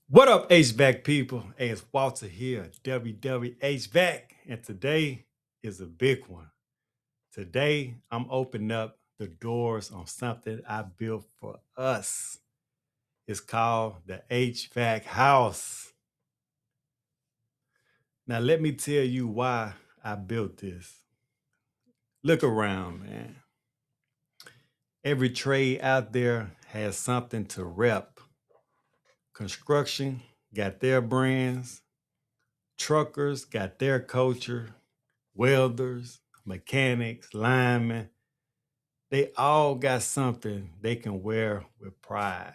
What up, HVAC people? Hey, it's Walter here, WW HVAC, and today is a big one. Today, I'm opening up the doors on something I built for us. It's called the HVAC house. Now, let me tell you why I built this. Look around, man. Every trade out there has something to rep. Construction got their brands, truckers got their culture, welders, mechanics, linemen, they all got something they can wear with pride.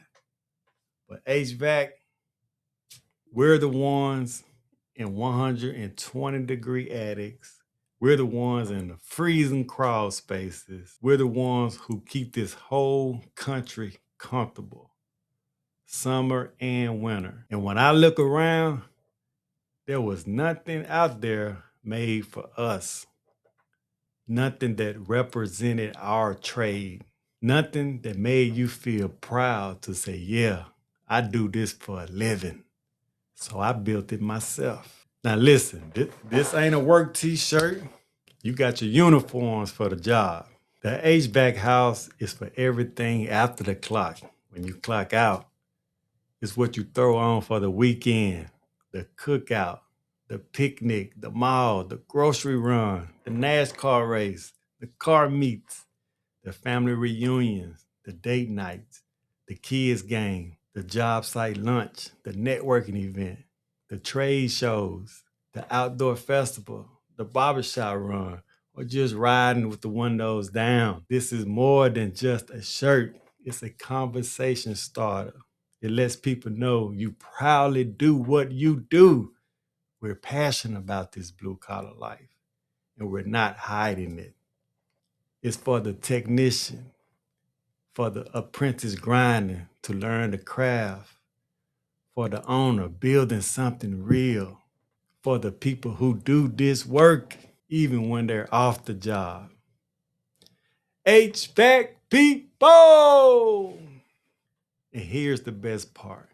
But HVAC, we're the ones in 120-degree attics. We're the ones in the freezing crawl spaces. We're the ones who keep this whole country comfortable, summer and winter. And when I look around, there was nothing out there made for us. Nothing that represented our trade. Nothing that made you feel proud to say, yeah, I do this for a living. So I built it myself. Now listen, this ain't a work t-shirt. You got your uniforms for the job. The HVAC house is for everything after the clock. When you clock out, it's what you throw on for the weekend, the cookout, the picnic, the mall, the grocery run, the NASCAR race, the car meets, the family reunions, the date nights, the kids game, the job site lunch, the networking event, the trade shows, the outdoor festival, the barbershop run, or just riding with the windows down. This is more than just a shirt. It's a conversation starter. It lets people know you proudly do what you do. We're passionate about this blue collar life, and we're not hiding it. It's for the technician, for the apprentice grinding to learn the craft, for the owner building something real, for the people who do this work even when they're off the job. HVAC people! And here's the best part.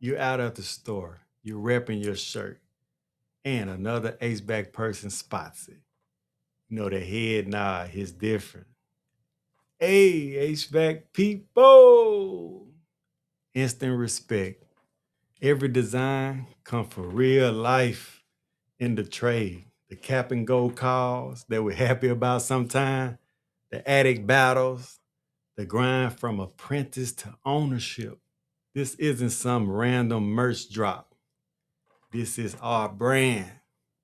You're out at the store, you're repping your shirt, and another HVAC person spots it. You know, the head nod is different. Hey, HVAC people! Instant respect. Every design come from real life in the trade. The cap and go calls that we're happy about sometime, the attic battles, the grind from apprentice to ownership. This isn't some random merch drop. This is our brand,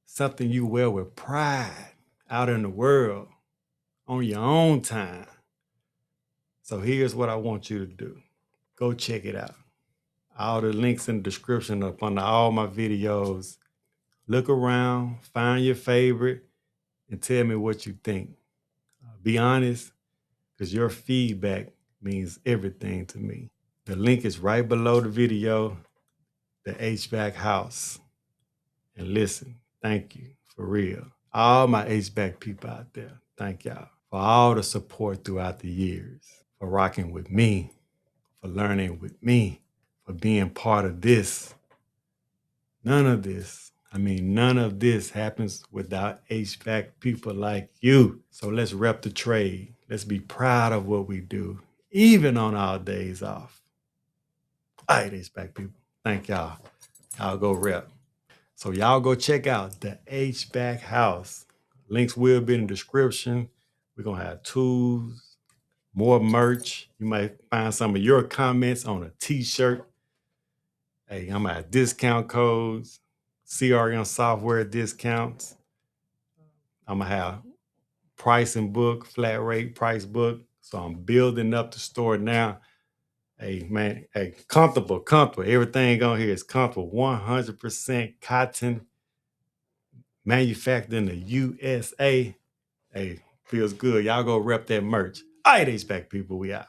something you wear with pride out in the world on your own time. So here's what I want you to do. Go check it out. All the links in the description up under all my videos. Look around, find your favorite, and tell me what you think. Be honest, because your feedback means everything to me. The link is right below the video, the HVAC house. And listen, thank you, for real. All my HVAC people out there, thank y'all for all the support throughout the years, for rocking with me, for learning with me, for being part of this. None of this happens without HVAC people like you. So let's rep the trade. Let's be proud of what we do, even on our days off. All right, HVAC people, thank y'all. Y'all go rep. So y'all go check out the HVAC house. Links will be in the description. We're gonna have tools, more merch. You might find some of your comments on a t-shirt. Hey, I'm gonna have discount codes, CRM software discounts. I'm gonna have pricing book, flat rate price book. So I'm building up the store now. Hey man, hey, comfortable. Everything on here is comfortable. 100% cotton, manufactured in the USA. Hey, feels good. Y'all go rep that merch. All right, HVAC people, we out.